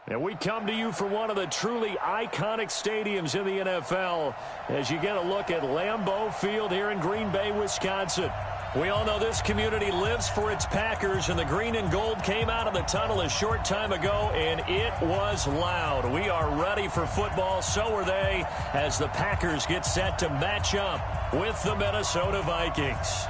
And we come to you from one of the truly iconic stadiums in the NFL as you get a look at Lambeau Field here in Green Bay, Wisconsin. We all know this community lives for its Packers, and the green and gold came out of the tunnel a short time ago, and it was loud. We are ready for football, so are they, as the Packers get set to match up with the Minnesota Vikings.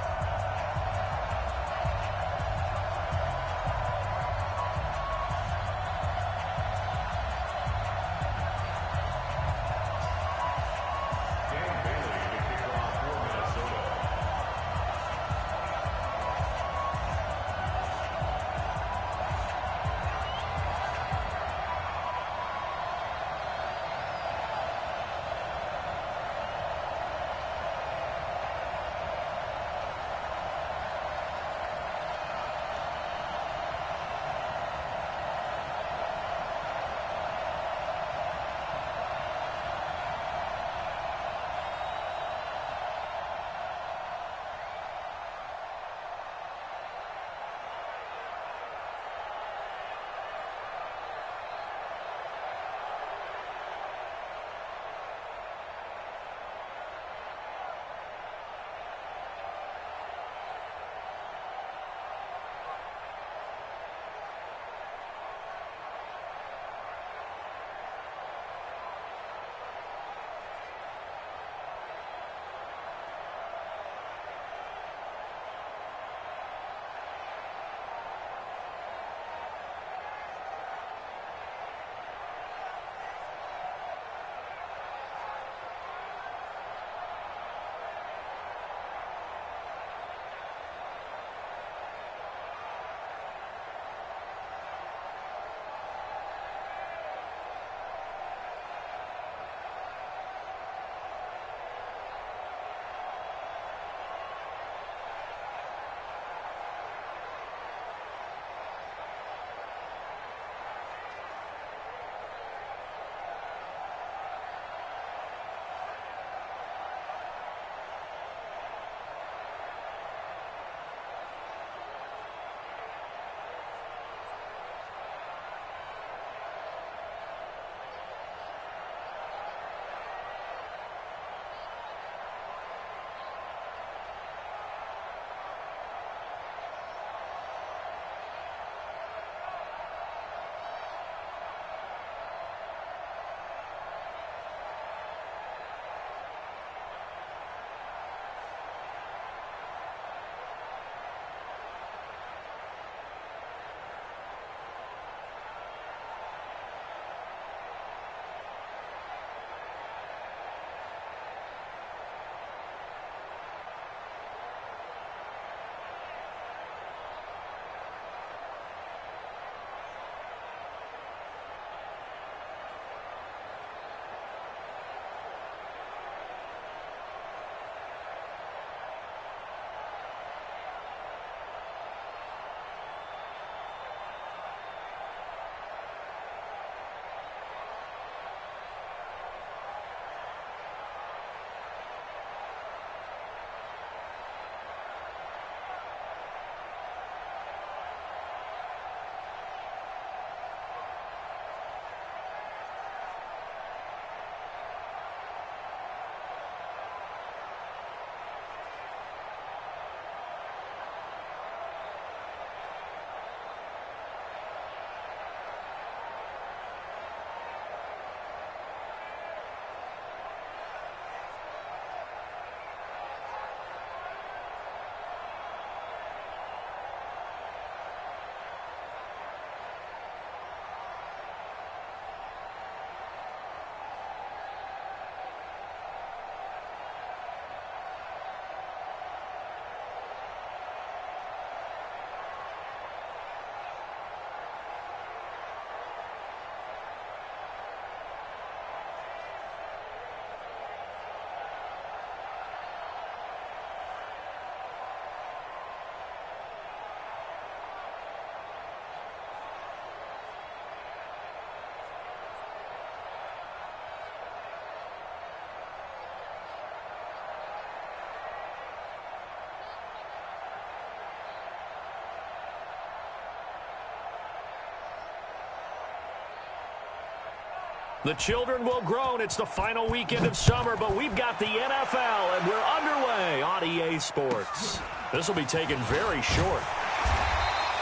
The children will groan. It's the final weekend of summer, but we've got the NFL, and we're underway on EA Sports. This will be taken very short.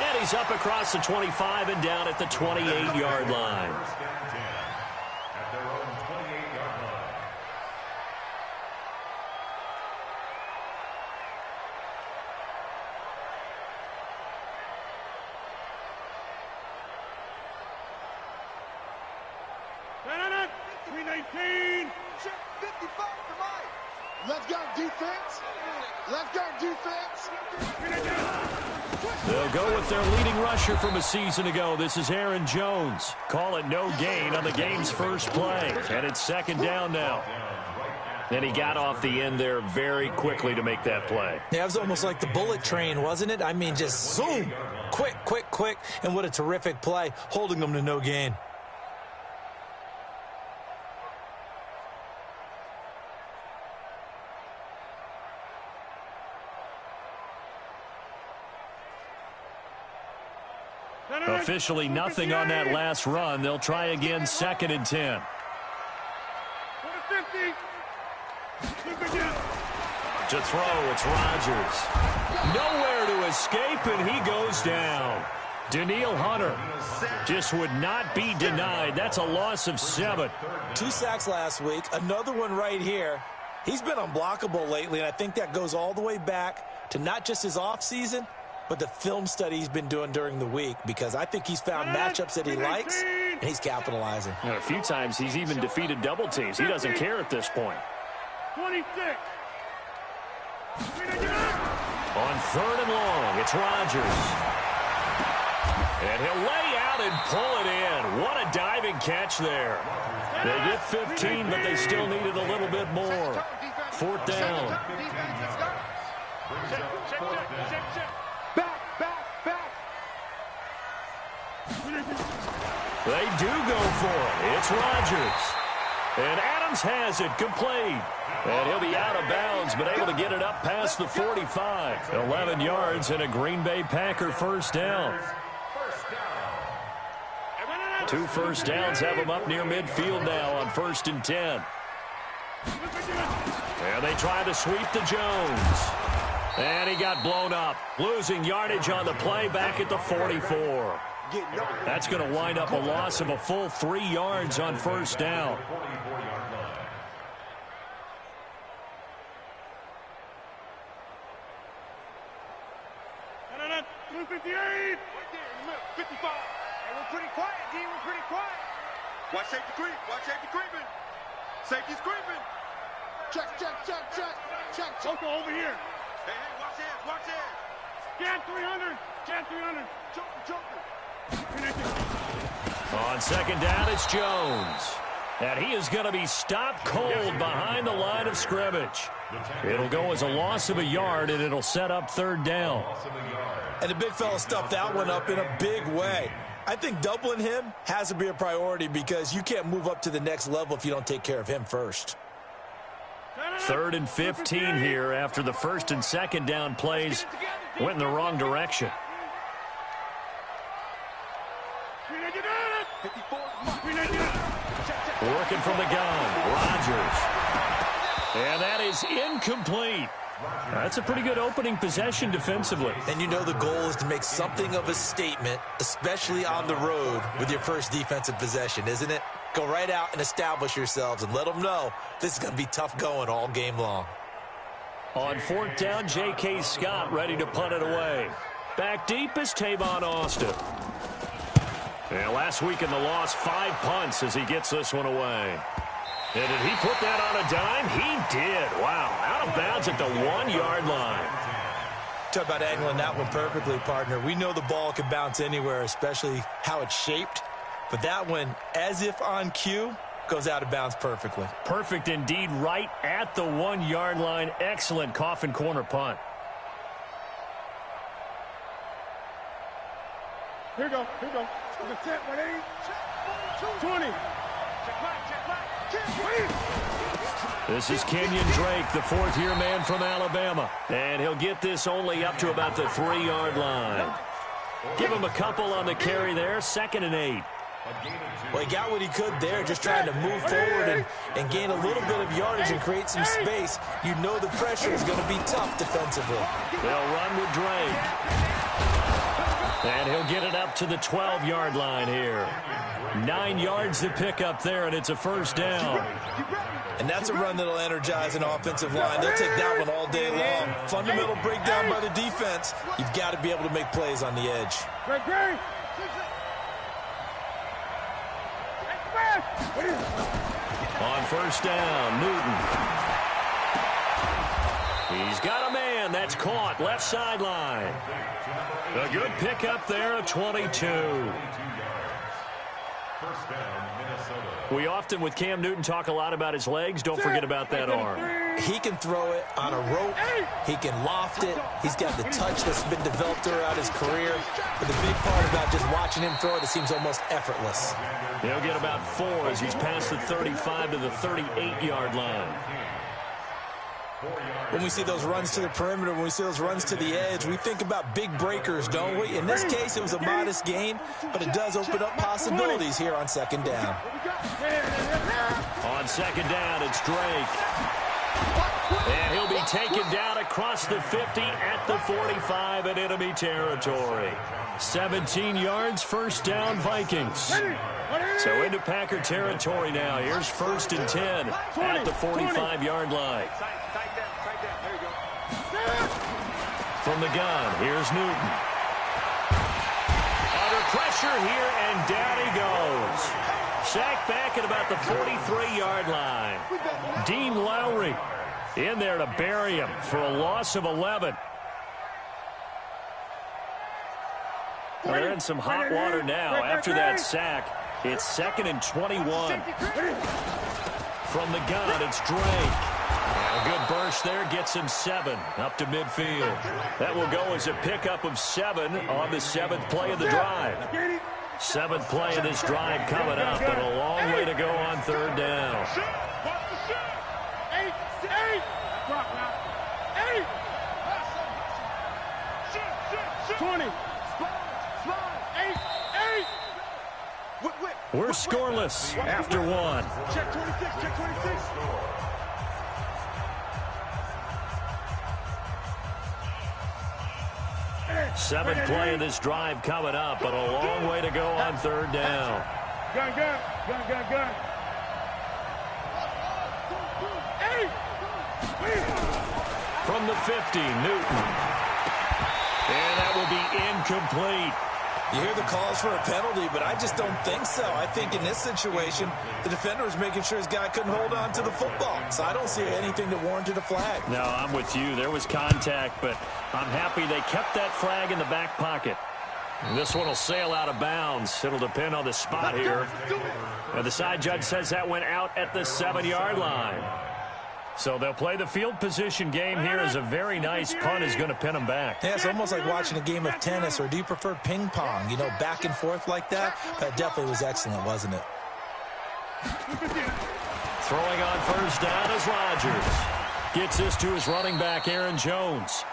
And he's up across the 25 and down at the 28-yard line. Let's go, defense. Let's go, defense. They'll go with their leading rusher from a season ago. This is Aaron Jones. Call it no gain on the game's first play. And it's second down now. And he got off the end there very quickly to make that play. Yeah, it was almost like the bullet train, wasn't it? I mean, just zoom. Quick, quick, quick. And what a terrific play, holding them to no gain. Officially nothing on that last run. They'll try again, 2nd and 10. To throw, it's Rodgers. Nowhere to escape, and he goes down. Danielle Hunter just would not be denied. That's a loss of 7. 2 sacks last week, another one right here. He's been unblockable lately, and I think that goes all the way back to not just his offseason, but the film study he's been doing during the week, because I think he's found matchups that he likes, and he's capitalizing. And a few times he's even defeated double teams. He doesn't care at this point. 26. On 3rd and long, it's Rodgers. And he'll lay out and pull it in. What a diving catch there. They get 15, but they still needed a little bit more. 4th down. They do go for it. It's Rodgers. And Adams has it complete. And he'll be out of bounds, but able to get it up past the 45. 11 yards and a Green Bay Packer first down. 2 first downs have them up near midfield now on 1st and 10. And they try to sweep to Jones. And he got blown up. Losing yardage on the play back at the 44. That's going to wind up a loss of a full 3 yards on 1st down. Watch safety creep. Watch safety creeping. Safety's creeping. Check, check, check, check. Check, check. Over here. Hey, hey, watch this, watch this. Scan 300. Scan 300. Joker. On 2nd down, it's Jones. And he is going to be stopped cold behind the line of scrimmage. It'll go as a loss of a yard, and it'll set up 3rd down. And the big fella stuffed that one up in a big way. I think doubling him has to be a priority, because you can't move up to the next level if you don't take care of him first. 3rd and 15 here after the 1st and 2nd down plays went in the wrong direction. Working from the gun, Rodgers. And that is incomplete. That's a pretty good opening possession defensively. And you know the goal is to make something of a statement, especially on the road with your first defensive possession, isn't it? Go right out and establish yourselves and let them know this is going to be tough going all game long. On 4th down, J.K. Scott ready to punt it away. Back deep is Tavon Austin. And last week in the loss, 5 punts as he gets this one away. And did he put that on a dime? He did. Wow. Out of bounds at the 1-yard line. Talk about angling that one perfectly, partner. We know the ball can bounce anywhere, especially how it's shaped. But that one, as if on cue, goes out of bounds perfectly. Perfect indeed, right at the 1-yard line. Excellent coffin corner punt. Here we go. Here we go. The 10, 20. This is Kenyon Drake, the 4th-year man from Alabama. And he'll get this only up to about the 3-yard line. Give him a couple on the carry there. 2nd and 8. Well, he got what he could there, just trying to move forward and gain a little bit of yardage and create some space. You know the pressure is going to be tough defensively. They'll run with Drake. And he'll get it up to the 12-yard line here. 9 yards to pick up there, and it's a first down. And that's a run that'll energize an offensive line. They'll take that one all day long. Fundamental breakdown by the defense. You've got to be able to make plays on the edge. On first down, Newton. He's got a man. That's caught. Left sideline. A good pickup there at 22. We often, with Cam Newton, talk a lot about his legs. Don't forget about that arm. He can throw it on a rope. He can loft it. He's got the touch that's been developed throughout his career. But the big part about just watching him throw it, it seems almost effortless. He'll get about 4 as he's past the 35 to the 38-yard line. When we see those runs to the perimeter, when we see those runs to the edge, we think about big breakers, don't we? In this case, it was a modest gain, but it does open up possibilities here on second down. On second down, it's Drake. And he'll be taken down across the 50 at the 45 in enemy territory. 17 yards, first down, Vikings. So into Packer territory now. Here's first and 10 at the 45-yard line. From the gun, here's Newton. Under pressure here, and down he goes. Sacked back at about the 43-yard line. Dean Lowry in there to bury him for a loss of 11. Well, they're in some hot water now after that sack. It's second and 21. From the gun, it's Drake. A good burst there gets him 7 up to midfield. That will go as a pickup of 7 on the 7th play of the drive. 7th play of this drive coming up, but a long way to go on third down. 20. We're scoreless after 1. Check 26, check 26. Seventh play of this drive coming up, but a long way to go on third down. Gun. From the 50, Newton. And that will be incomplete. You hear the calls for a penalty, but I just don't think so. I think in this situation, the defender was making sure his guy couldn't hold on to the football. So I don't see anything that warranted a flag. No, I'm with you. There was contact, but I'm happy they kept that flag in the back pocket. And this one will sail out of bounds. It'll depend on the spot here. And the side judge says that went out at the 7-yard line. So they'll play the field position game here as a very nice punt is going to pin them back. Yeah, it's almost like watching a game of tennis, or do you prefer ping pong? You know, back and forth like that? That definitely was excellent, wasn't it? Throwing on first down is Rodgers. Gets this to his running back, Aaron Jones.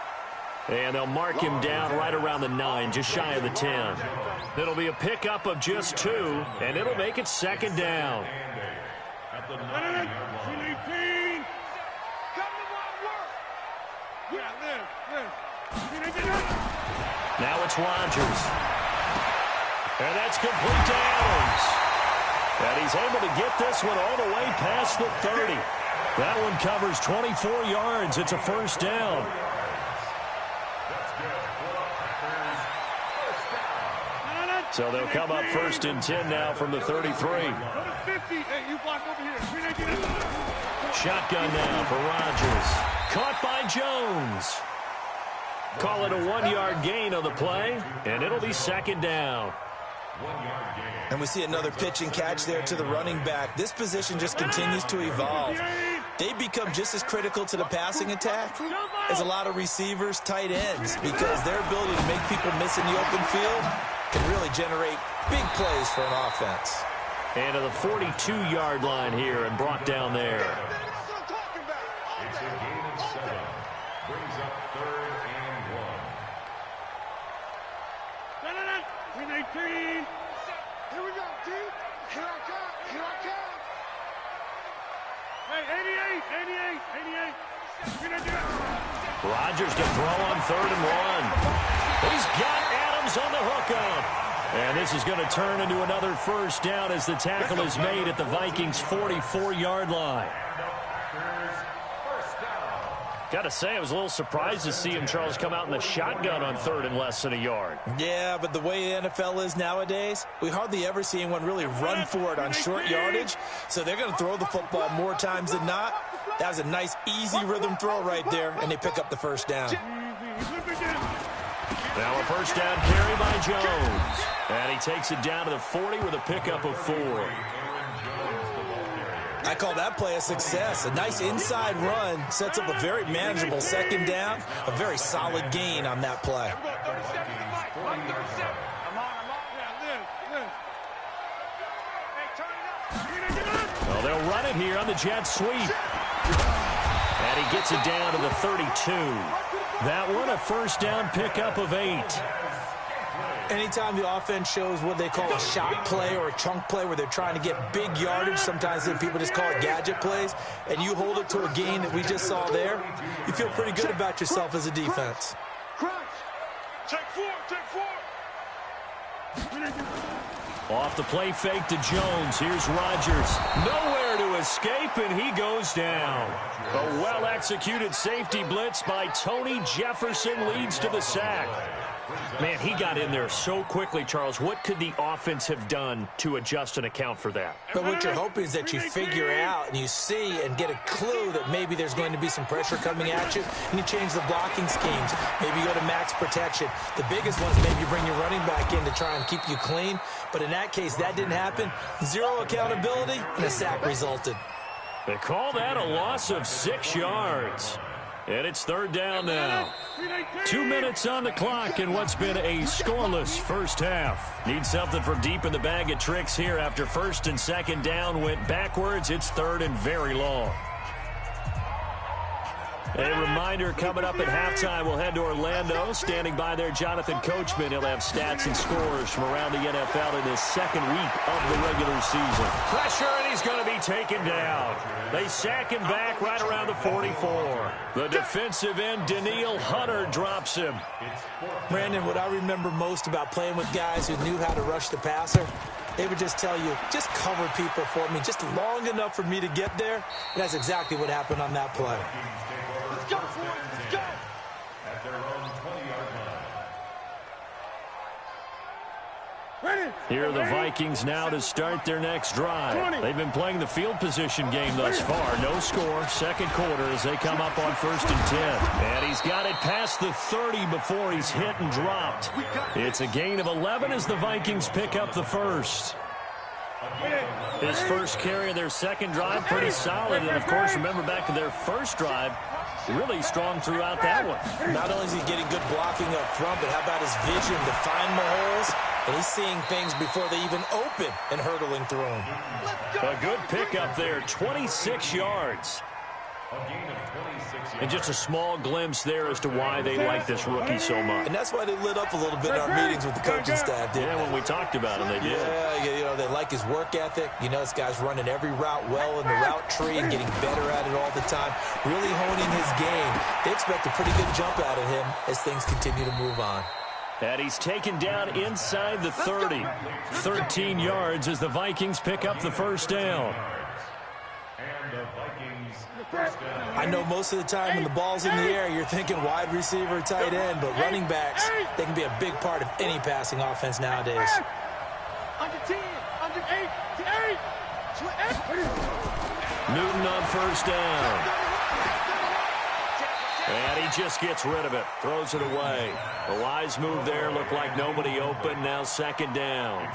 And they'll mark him down right around the 9, just shy of the 10. It'll be a pickup of just 2, and it'll make it second down. Now it's Rodgers. And that's complete to Adams. And he's able to get this one all the way past the 30. That one covers 24 yards. It's a first down. So they'll come up first and 10 now from the 33. Shotgun now for Rodgers. Caught by Jones. Call it a 1-yard gain on the play, and it'll be second down. And we see another pitch and catch there to the running back. This position just continues to evolve. They become just as critical to the passing attack as a lot of receivers, tight ends, because their ability to make people miss in the open field can really generate big plays for an offense. And to the 42-yard line here and brought down there. It's a gain of 7. Brings up 3rd and 1. 18. Here we go, team. Rodgers to throw on 3rd and 1. He's got Adams on the hookup. And this is going to turn into another first down as the tackle is made at the Vikings' 44-yard line. Got to say, I was a little surprised to see him, Charles, come out in the shotgun on 3rd and less than a yard. Yeah, but the way the NFL is nowadays, we hardly ever see anyone really run for it on short yardage. So they're going to throw the football more times than not. That was a nice, easy rhythm throw right there, and they pick up the first down. Now a first down carry by Jones. And he takes it down to the 40 with a pickup of 4. I call that play a success. A nice inside run sets up a very manageable second down. A very solid gain on that play. Well, they'll run it here on the jet sweep. And he gets it down to the 32. That one a first down pickup of 8. Anytime the offense shows what they call a shot play or a chunk play where they're trying to get big yardage, sometimes people just call it gadget plays, and you hold it to a gain that we just saw there, you feel pretty good about yourself as a defense. Check 4, check 4. Off the play fake to Jones. Here's Rodgers. Nowhere to escape, and he goes down. A well-executed safety blitz by Tony Jefferson leads to the sack. Man, he got in there so quickly, Charles. What could the offense have done to adjust and account for that? But what you're hoping is that you figure out and you see and get a clue that maybe there's going to be some pressure coming at you, and you change the blocking schemes. Maybe you go to max protection. The biggest ones, maybe you bring your running back in to try and keep you clean. But in that case, that didn't happen. Zero accountability, and a sack resulted. They call that a loss of 6 yards. And it's 3rd down now. 2 minutes on the clock in what's been a scoreless first half. Need something from deep in the bag of tricks here after 1st and 2nd down went backwards. It's 3rd and very long. A reminder coming up at halftime, we'll head to Orlando. Standing by there, Jonathan Coachman. He'll have stats and scores from around the NFL in his 2nd week of the regular season. Pressure, and he's going to be taken down. They sack him back right around the 44. The defensive end, Danielle Hunter, drops him. Brandon, what I remember most about playing with guys who knew how to rush the passer, they would just tell you, just cover people for me, just long enough for me to get there. And that's exactly what happened on that play. Let's go, boys. Let's go. At their own 20-yard line. Here are the Vikings now to start their next drive. They've been playing the field position game thus far. No score, 2nd quarter as they come up on 1st and 10. And he's got it past the 30 before he's hit and dropped. It's a gain of 11 as the Vikings pick up the first. His first carry of their 2nd drive, pretty solid. And, of course, remember back to their first drive, really strong throughout that one. Not only is he getting good blocking up front, but how about his vision to find the holes? And he's seeing things before they even open and hurdling through them. A good pickup there, 26 yards. And just a small glimpse there as to why they like this rookie so much. And that's why they lit up a little bit in our meetings with the coaching staff, didn't Yeah, they? when we talked about him, they did. Yeah, you know, they like his work ethic. You know, this guy's running every route well in the route tree and getting better at it all the time, really honing his game. They expect a pretty good jump out of him as things continue to move on. And he's taken down inside the 30. 13 yards as the Vikings pick up the first down. I know most of the time when the ball's in the air, you're thinking wide receiver, tight end, but running backs, they can be a big part of any passing offense nowadays. Under 10, under 8, to 8. Newton on first down. And he just gets rid of it, throws it away. A wise move there, looked like nobody open, now 2nd down.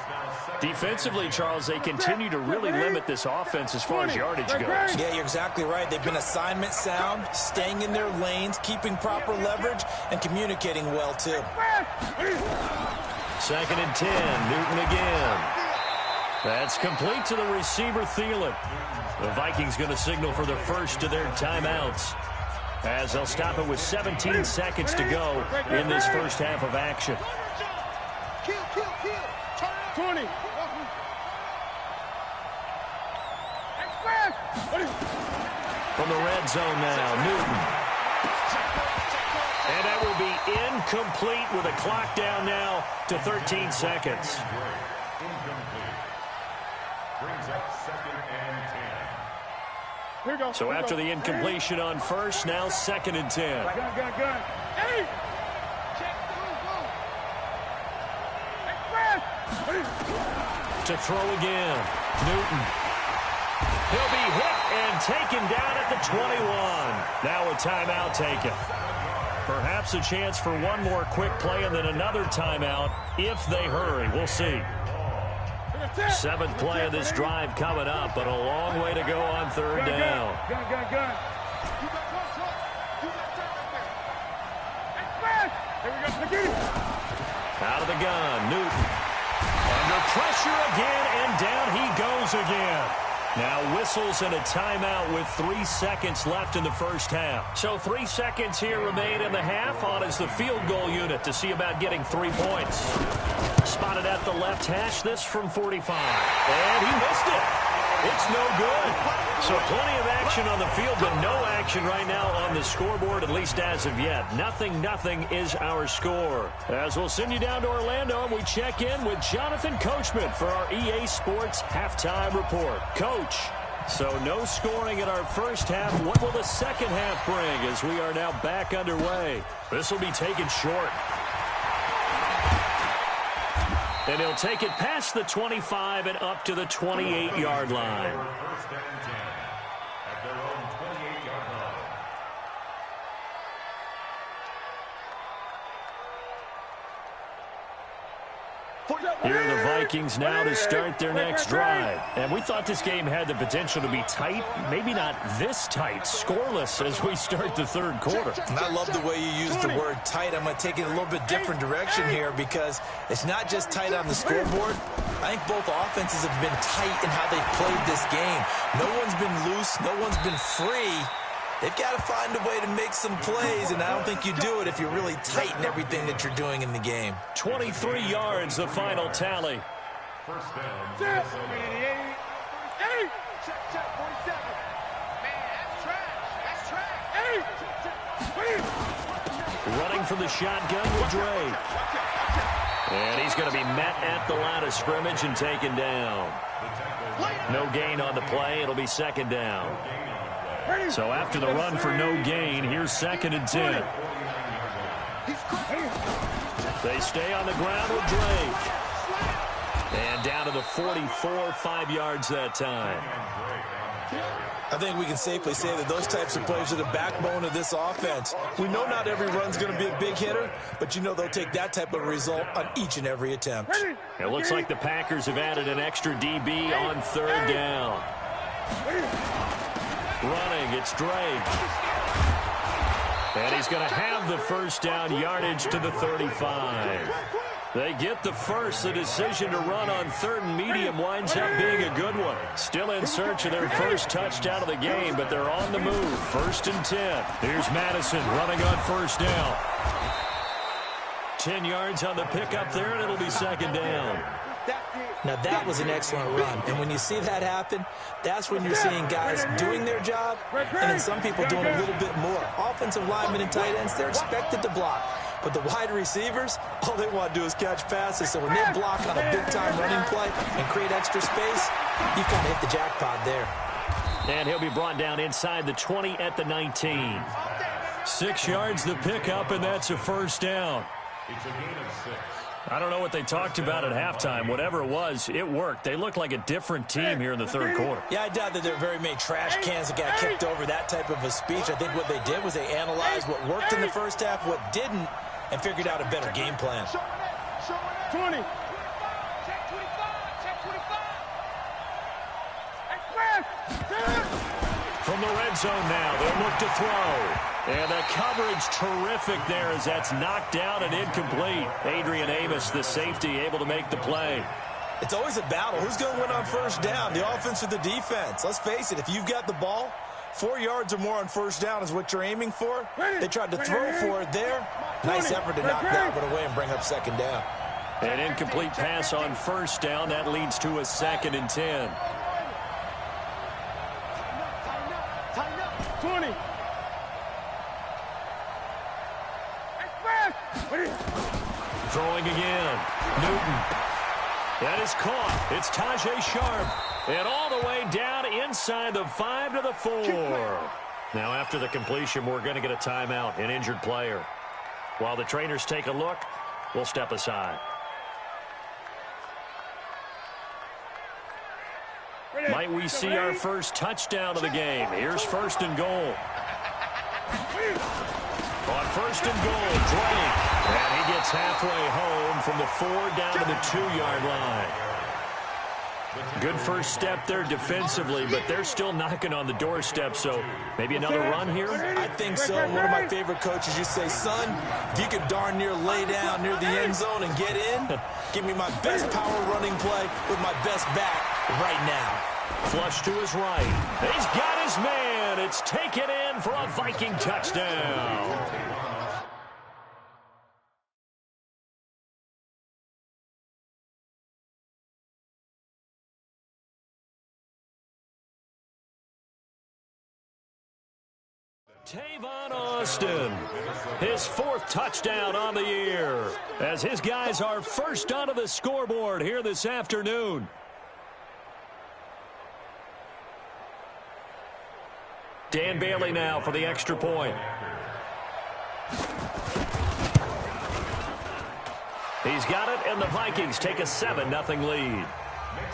Defensively, Charles, they continue to really limit this offense as far as yardage goes. Yeah, you're exactly right. They've been assignment sound, staying in their lanes, keeping proper leverage, and communicating well, too. 2nd and 10, Newton again. That's complete to the receiver, Thielen. The Vikings going to signal for the first of their timeouts, as they'll stop it with 17 seconds to go in this first half of action. Kill. 20. From the red zone now, Newton. And that will be incomplete with a clock down now to 13 seconds. Brings up 2nd and 10. Here we go. So after the incompletion on first, now 2nd and 10. Gun. Hey! To throw again. Newton. He'll be hit and taken down at the 21. Now a timeout taken. Perhaps a chance for one more quick play and then another timeout if they hurry. We'll see. 7th play of this drive coming up, but a long way to go on 3rd down. Gun. Out of the gun, Newton. Under pressure again, and down he goes again. Now whistles and a timeout with 3 seconds left in the first half. So 3 seconds here remain in the half. On is the field goal unit to see about getting 3 points. Spotted at the left hash, this from 45. And he missed it. It's no good. So plenty of action on the field, but no action right now on the scoreboard, at least as of yet. 0-0 is our score. As we'll send you down to Orlando, and we check in with Jonathan Coachman for our EA Sports Halftime Report. Coach, so no scoring in our first half. What will the second half bring as we are now back underway? This will be taken short. And he'll take it past the 25 and up to the 28-yard line. 1st and 10 at their own 28-yard line. Here are the Vikings now to start their next drive. And we thought this game had the potential to be tight, maybe not this tight, scoreless as we start the 3rd quarter. And I love the way you use the word tight. I'm going to take it a little bit different direction here because it's not just tight on the scoreboard. I think both offenses have been tight in how they've played this game. No one's been loose. No one's been free. They've got to find a way to make some plays, and I don't think you do it if you're really tight in everything that you're doing in the game. 23 yards, the final tally. 1st down. Check, 47. Man, that's trash. Running from the shotgun with Drake. And he's going to be met at the line of scrimmage and taken down. No gain on the play. It'll be 2nd down. So after the run for no gain, here's 2nd and 10. They stay on the ground with Drake. And down to the 44, 5 yards that time. I think we can safely say that those types of plays are the backbone of this offense. We know not every run's going to be a big hitter, but you know they'll take that type of result on each and every attempt. It looks like the Packers have added an extra DB on 3rd down. Running, it's Drake. And he's going to have the 1st down, yardage to the 35. They get the first. The decision to run on 3rd and medium winds up being a good one. Still in search of their first touchdown of the game, but they're on the move. 1st and 10. Here's Madison running on 1st down. 10 yards on the pickup there, and it'll be 2nd down. Now, that was an excellent run. And when you see that happen, that's when you're seeing guys doing their job and then some people doing a little bit more. Offensive linemen and tight ends, they're expected to block. But the wide receivers, all they want to do is catch passes. So when they block on a big-time running play and create extra space, you kind of hit the jackpot there. And he'll be brought down inside the 20 at the 19. 6 yards the pickup, and that's a 1st down. It's a gain of 6. I don't know what they talked about at halftime. Whatever it was, it worked. They look like a different team here in the 3rd quarter. Yeah, I doubt that there are very many trash cans that got kicked over that type of a speech. I think what they did was they analyzed what worked in the first half, what didn't, and figured out a better game plan. 20. From the red zone now, they'll look to throw. And the coverage terrific there as that's knocked down and incomplete. Adrian Amos, the safety, able to make the play. It's always a battle. Who's going to win on 1st down, the offense or the defense? Let's face it, if you've got the ball, 4 yards or more on 1st down is what you're aiming for. They tried to throw for it there. Nice effort to knock that one away and bring up 2nd down. An incomplete pass on 1st down. That leads to a 2nd and 10. 20. Throwing again. Newton. That is caught. It's Tajay Sharp. And all the way down inside the 5 to the 4. Now after the completion, we're going to get a timeout, an injured player. While the trainers take a look, we'll step aside. Might we see our first touchdown of the game? Here's 1st and goal. On 1st and goal, Drake. And he gets halfway home from the 4 down to the 2-yard line. Good first step there defensively, but they're still knocking on the doorstep, so maybe another run here? I think so. One of my favorite coaches, you say, son, if you could darn near lay down near the end zone and get in, give me my best power running play with my best back right now. Flush to his right. He's got his man. It's taken in for a Viking touchdown. Tavon Austin, his 4th touchdown on the year, as his guys are first onto the scoreboard here this afternoon. Dan Bailey now for the extra point. He's got it, and the Vikings take a 7-0 lead. Makes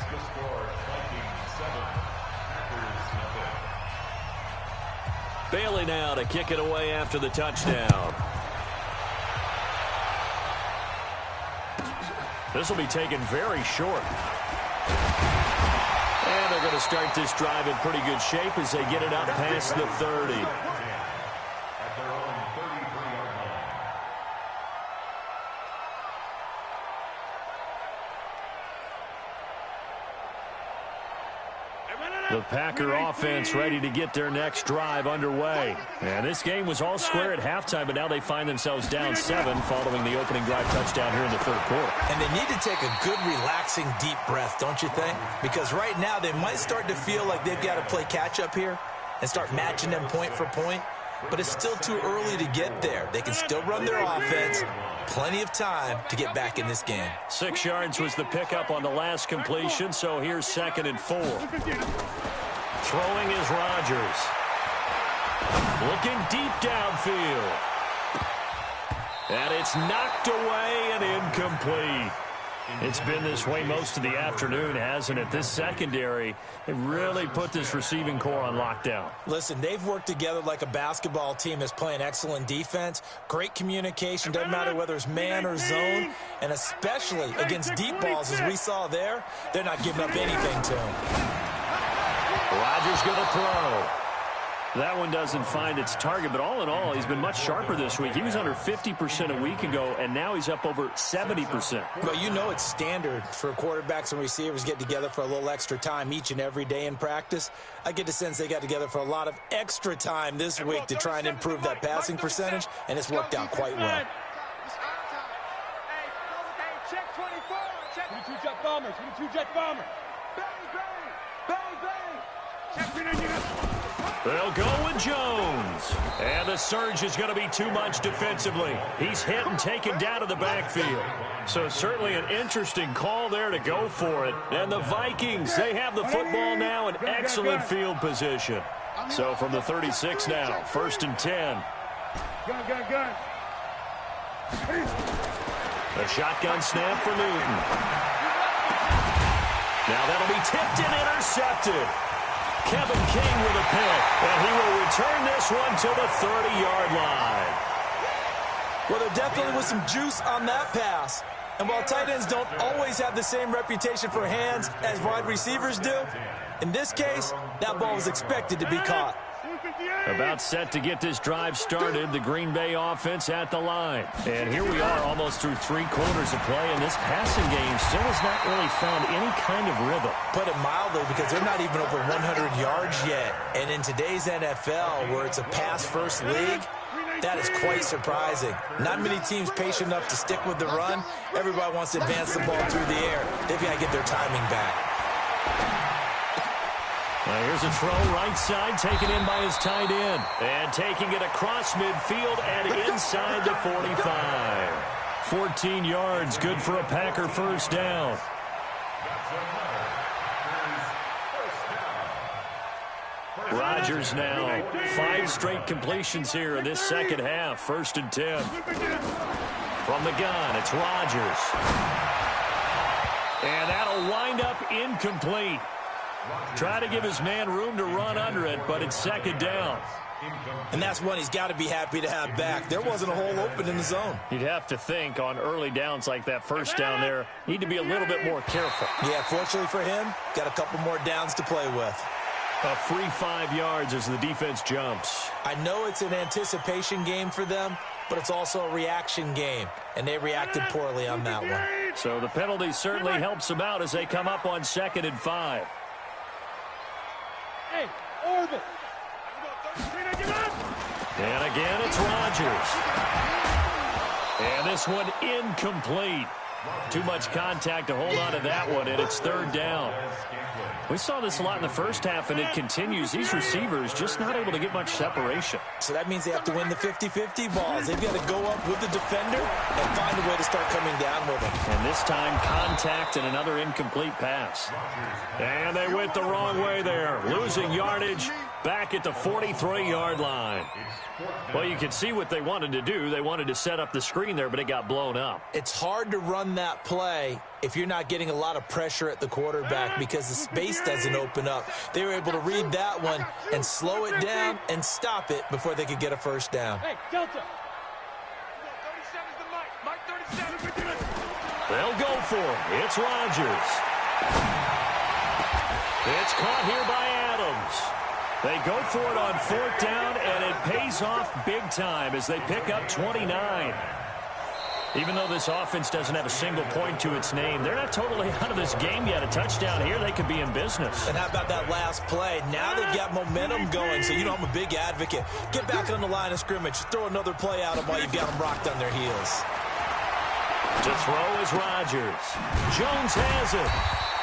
the score Vikings 7, Packers 0. Bailey now to kick it away after the touchdown. This will be taken very short. And they're going to start this drive in pretty good shape as they get it up past the 30. At their own 33-yard line. The Packer offense ready to get their next drive underway. And this game was all square at halftime, but now they find themselves down 7 following the opening drive touchdown here in the 3rd quarter. And they need to take a good, relaxing, deep breath, don't you think? Because right now they might start to feel like they've got to play catch-up here and start matching them point for point. But it's still too early to get there. They can still run their offense. Plenty of time to get back in this game. 6 yards was the pickup on the last completion, so here's 2nd and 4. Throwing is Rodgers. Looking deep downfield. And it's knocked away and incomplete. It's been this way most of the afternoon, hasn't it? This secondary, they really put this receiving core on lockdown. Listen, they've worked together like a basketball team that's playing excellent defense. Great communication, doesn't matter whether it's man or zone. And especially against deep balls, as we saw there, they're not giving up anything to him. Rodgers going to throw. That one doesn't find its target, but all in all, he's been much sharper this week. He was under 50% a week ago, and now he's up over 70%. Well, you know it's standard for quarterbacks and receivers get together for a little extra time each and every day in practice. I get the sense they got together for a lot of extra time this week to try and improve that passing percentage, and it's worked out quite well. Check 24. Check 22 jet bombers. 22 jet bomber. Bang, bang. Bang, bang. Check 22. They'll go with Jones. And the surge is going to be too much defensively. He's hit and taken down to the backfield. So certainly an interesting call there to go for it. And the Vikings, they have the football now in excellent field position. So from the 36 now, 1st and 10. Gun. A shotgun snap for Newton. Now that'll be tipped and intercepted. Kevin King with a pick, and he will return this one to the 30-yard line. Well, there definitely was some juice on that pass. And while tight ends don't always have the same reputation for hands as wide receivers do, in this case, that ball was expected to be caught. About set to get this drive started, the Green Bay offense at the line. And here we are almost through 3 quarters of play, and this passing game still has not really found any kind of rhythm. Put it mildly, because they're not even over 100 yards yet. And in today's NFL, where it's a pass-first league, that is quite surprising. Not many teams patient enough to stick with the run. Everybody wants to advance the ball through the air. They've got to get their timing back. Here's a throw right side, taken in by his tight end. And taking it across midfield and inside the 45. 14 yards, good for a Packer first down. Rodgers now 5 straight completions here in this second half. 1st and 10. From the gun, it's Rodgers. And that'll wind up incomplete. Try to give his man room to run under it, but it's 2nd down. And that's one he's got to be happy to have back. There wasn't a hole open in the zone. You'd have to think on early downs like that first down there, need to be a little bit more careful. Yeah, fortunately for him, got a couple more downs to play with. A free 5 yards as the defense jumps. I know it's an anticipation game for them, but it's also a reaction game, and they reacted poorly on that one. So the penalty certainly helps them out as they come up on 2nd and 5. Hey, Orville. And again, it's Rodgers. And this one incomplete. Too much contact to hold on to that one, and it's 3rd down. We saw this a lot in the first half, and it continues. These receivers just not able to get much separation. So that means they have to win the 50-50 balls. They've got to go up with the defender and find a way to start coming down with him. And this time, contact and another incomplete pass. And they went the wrong way there. Losing yardage back at the 43-yard line. Well, you can see what they wanted to do. They wanted to set up the screen there, but it got blown up. It's hard to run that play if you're not getting a lot of pressure at the quarterback because the space doesn't open up. They were able to read that one and slow it down and stop it before they could get a first down. Hey, Delta. 37's the Mike 37. They'll go for it. It's Rodgers. It's caught here by Adams. They go for it on 4th down, and it pays off big time as they pick up 29. Even though this offense doesn't have a single point to its name, they're not totally out of this game yet. A touchdown here, they could be in business. And how about that last play? Now they've got momentum going, so you know I'm a big advocate. Get back on the line of scrimmage. Throw another play out of while you've got them rocked on their heels. To throw is Rodgers. Jones has it.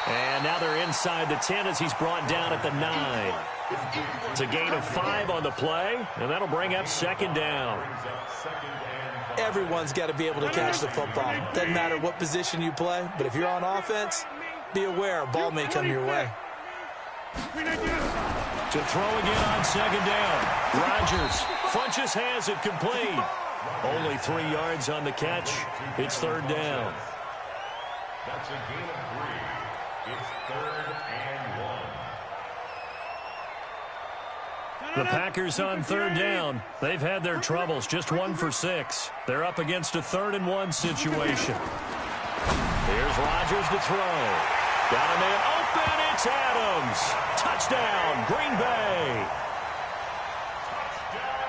And now they're inside the 10 as he's brought down at the 9. It's a gain of 5 on the play, and that'll bring up 2nd down. Everyone's got to be able to catch the football. Doesn't matter what position you play, but if you're on offense, be aware a ball may come your way. To throw again on 2nd down. Rodgers. Funches has it complete. Only 3 yards on the catch. It's 3rd down. That's a gain of 3. It's 3rd and 1. The Packers on 3rd down. They've had their troubles, just 1 for 6. They're up against a 3rd and 1 situation. Here's Rodgers to throw. Got a man open. It's Adams. Touchdown, Green Bay.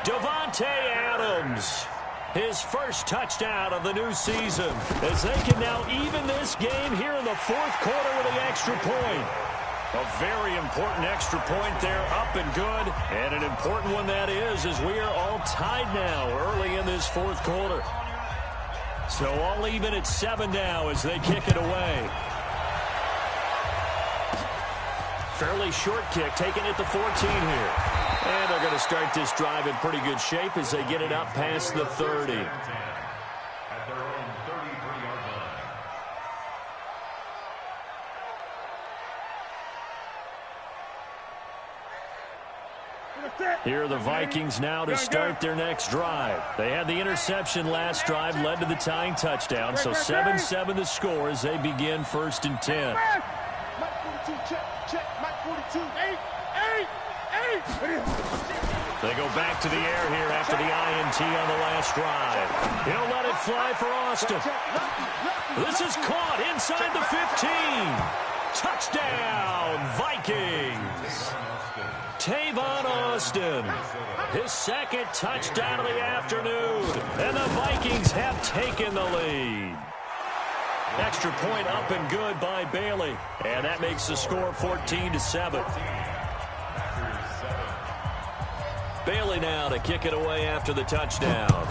Davante Adams. His first touchdown of the new season as they can now even this game here in the 4th quarter with an extra point. A very important extra point there, up and good. And an important one that is, as we are all tied now early in this 4th quarter. So all even at 7 now as they kick it away. Fairly short kick, taken at the 14 here. And they're going to start this drive in pretty good shape as they get it up past the 30. At their own 33-yard line. Here are the Vikings now to start their next drive. They had the interception last drive, led to the tying touchdown. So 7-7 the score as they begin 1st and 10. Mike 42, check. Mike 42, 8. They go back to the air here after the INT on the last drive. He'll let it fly for Austin. This is caught inside the 15. Touchdown, Vikings. Tavon Austin, his 2nd touchdown of the afternoon. And the Vikings have taken the lead. Extra point up and good by Bailey. And that makes the score 14-7. Bailey now to kick it away after the touchdown.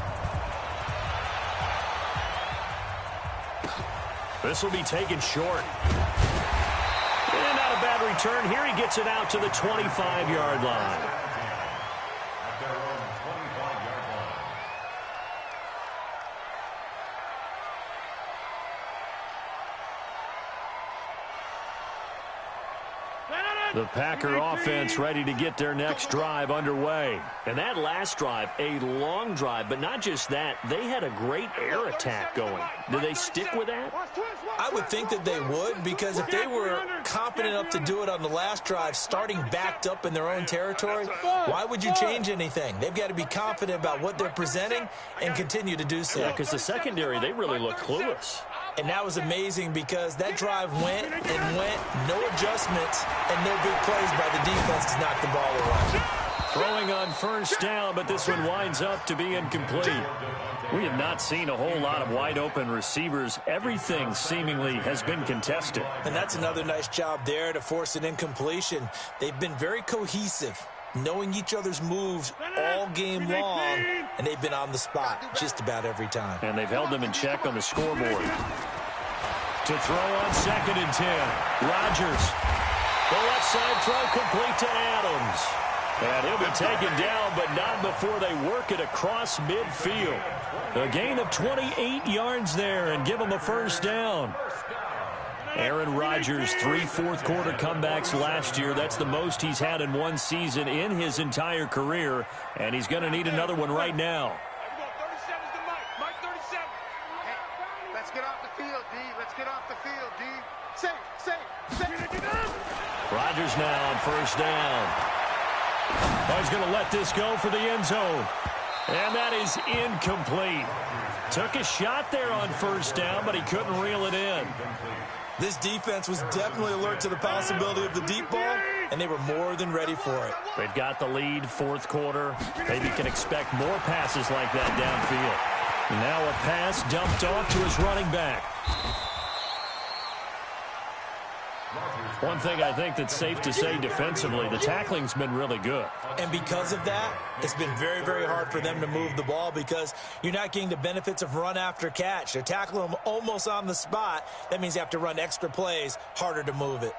This will be taken short. And not a bad return here. He gets it out to the 25-yard line. At their own 25-yard line. The Packer offense ready to get their next drive underway. And that last drive, a long drive, but not just that, they had a great air attack going. Do they stick with that? I would think that they would, because if they were confident enough to do it on the last drive, starting backed up in their own territory, why would you change anything? They've got to be confident about what they're presenting and continue to do so. Yeah, because the secondary, they really look clueless. And that was amazing because that drive went and went, no adjustments, and no big plays by the defense to knock the ball away. Throwing on first down, but this one winds up to be incomplete. We have not seen a whole lot of wide-open receivers. Everything seemingly has been contested. And that's another nice job there to force an incompletion. They've been very cohesive, knowing each other's moves all game long, and they've been on the spot just about every time. And they've held them in check on the scoreboard. To throw on 2nd and 10. Rodgers. The left side throw complete to Adams. And he'll be taken down, but not before they work it across midfield. A gain of 28 yards there and give them a first down. Aaron Rodgers, 3 fourth-quarter comebacks last year. That's the most he's had in one season in his entire career, and he's going to need another one right now. 37's the Mike 37. Hey, let's get off the field, D. Let's get off the field, D. Say. Rodgers now on first down. Oh, he's going to let this go for the end zone. And that is incomplete. Took a shot there on first down, but he couldn't reel it in. This defense was definitely alert to the possibility of the deep ball, and they were more than ready for it. They've got the lead, fourth quarter. Maybe can expect more passes like that downfield. And now a pass dumped off to his running back. One thing I think that's safe to say defensively, the tackling's been really good. And because of that, it's been very, very hard for them to move the ball because you're not getting the benefits of run after catch. They're tackling them almost on the spot. That means you have to run extra plays, harder to move it.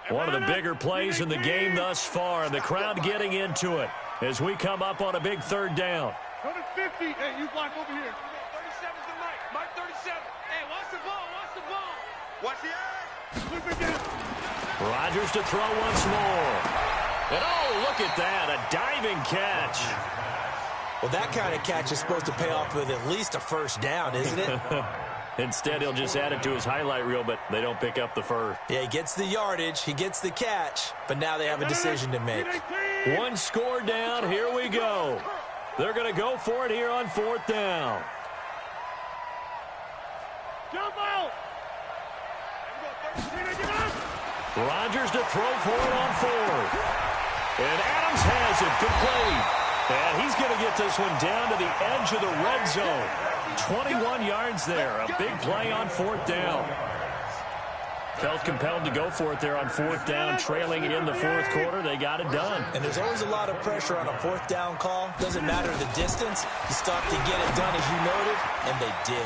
One of the bigger plays in the game thus far, and the crowd getting into it as we come up on a big third down. 50. Hey, you block over here. 37's the Mike 37. Hey, watch the ball. Watch the eye. Rodgers to throw once more. And oh, look at that, a diving catch. Well, that kind of catch is supposed to pay off with at least a first down, isn't it? Instead, he'll just add it to his highlight reel, but they don't pick up the first. Yeah, he gets the yardage, he gets the catch, but now they have a decision to make. One score down, here we go. They're going to go for it here on fourth down. Jump out. Rodgers to throw for it on fourth. And Adams has it, complete. And he's going to get this one down to the edge of the red zone. 21 yards there, a big play on fourth down. Felt compelled to go for it there on fourth down, trailing in the fourth quarter. They got it done. And there's always a lot of pressure on a fourth down call. Doesn't matter the distance. You stop to get it done as you noted, and they did.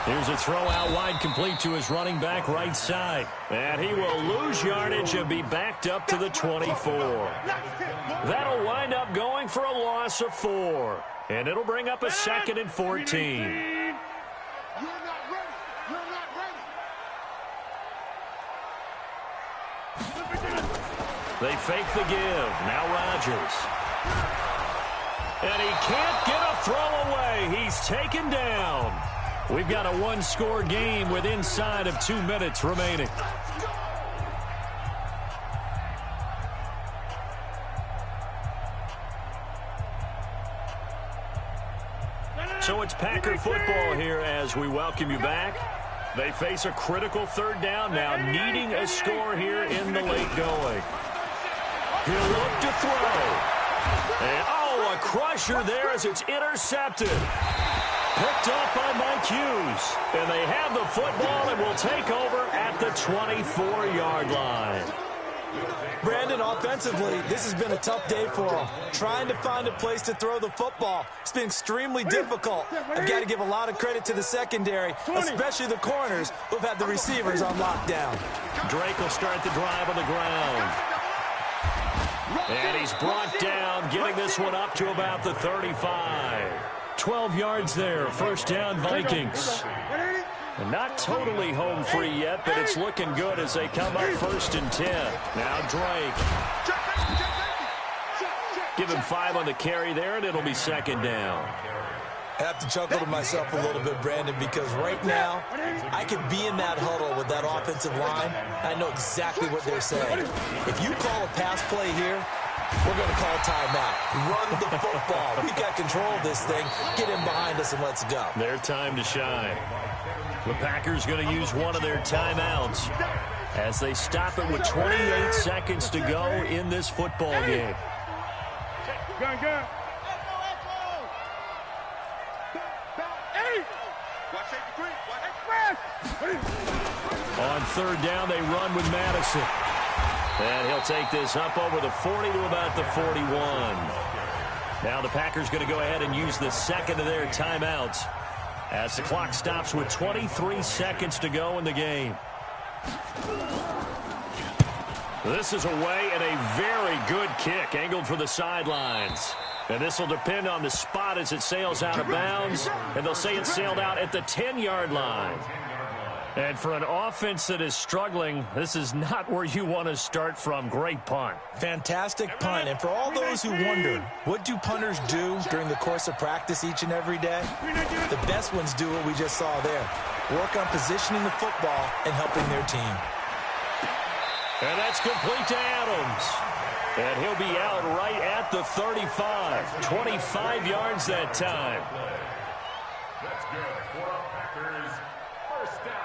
Here's a throw out wide, complete to his running back right side. And he will lose yardage and be backed up to the 24. That'll wind up going for a loss of 4. And it'll bring up a 2nd and 14. They fake the give. Now Rodgers. And he can't get a throw away. He's taken down. We've got a one-score game with inside of 2 minutes remaining. So it's Packer football here as we welcome you back. They face a critical third down now, needing a score here in the late going. He'll look to throw. And, oh, a crusher there as it's intercepted. Picked off by Mike Hughes. And they have the football and will take over at the 24-yard line. Brandon, Brandon, offensively, this has been a tough day for them. Trying to find a place to throw the football. It's been extremely difficult. I've got to give a lot of credit to the secondary, especially the corners who've had the receivers on lockdown. Drake will start the drive on the ground. And he's brought down, getting this one up to about the 35. 12 yards there, first down Vikings. And not totally home free yet, but it's looking good as they come up 1st and 10. Now Drake. Give him 5 on the carry there, and it'll be 2nd down. I have to chuckle to myself a little bit, Brandon, because right now I could be in that huddle with that offensive line. I know exactly what they're saying. If you call a pass play here, we're going to call timeout. Run the football. We've got control of this thing. Get him behind us and let's go. Their time to shine. The Packers going to use one of their timeouts as they stop it with 28 seconds to go in this football game. On 3rd down, they run with Madison. And he'll take this up over the 40 to about the 41. Now the Packers going to go ahead and use the second of their timeouts as the clock stops with 23 seconds to go in the game. This is away and a very good kick angled for the sidelines. And this will depend on the spot as it sails out of bounds. And they'll say it sailed out at the 10-yard line. And for an offense that is struggling, this is not where you want to start from. Great punt. Fantastic punt. And for all those who wonder, what do punters do during the course of practice each and every day? The best ones do what we just saw there. Work on positioning the football and helping their team. And that's complete to Adams. And he'll be out right at the 35. 25 yards that time. That's good for Packers. First down.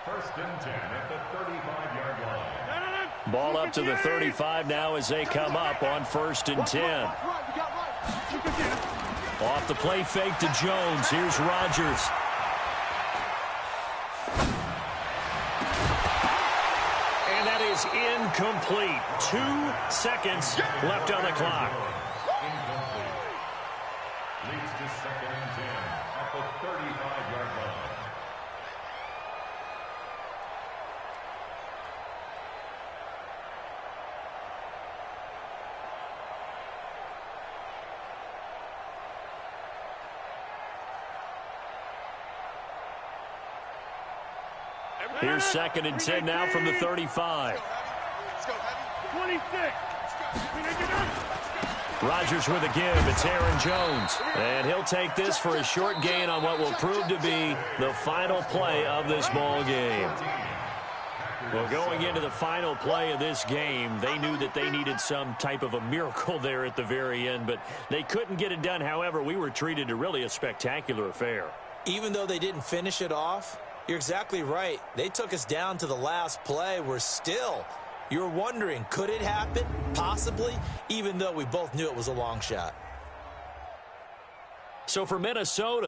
1st and 10 at the 35-yard line. Ball up to the 35 now as they come up on 1st and 10. Off the play fake to Jones. Here's Rodgers. And that is incomplete. 2 seconds left on the clock. Incomplete. Leads to 2nd and 10 at the 35-yard line. Here's 2nd and 10 now from the 35. 26. Rodgers with a give. It's Aaron Jones. And he'll take this for a short gain on what will prove to be the final play of this ball game. Well, going into the final play of this game, they knew that they needed some type of a miracle there at the very end, but they couldn't get it done. However, we were treated to really a spectacular affair. Even though they didn't finish it off, you're exactly right. They took us down to the last play. We're still, you're wondering, could it happen? Possibly, even though we both knew it was a long shot. So for Minnesota,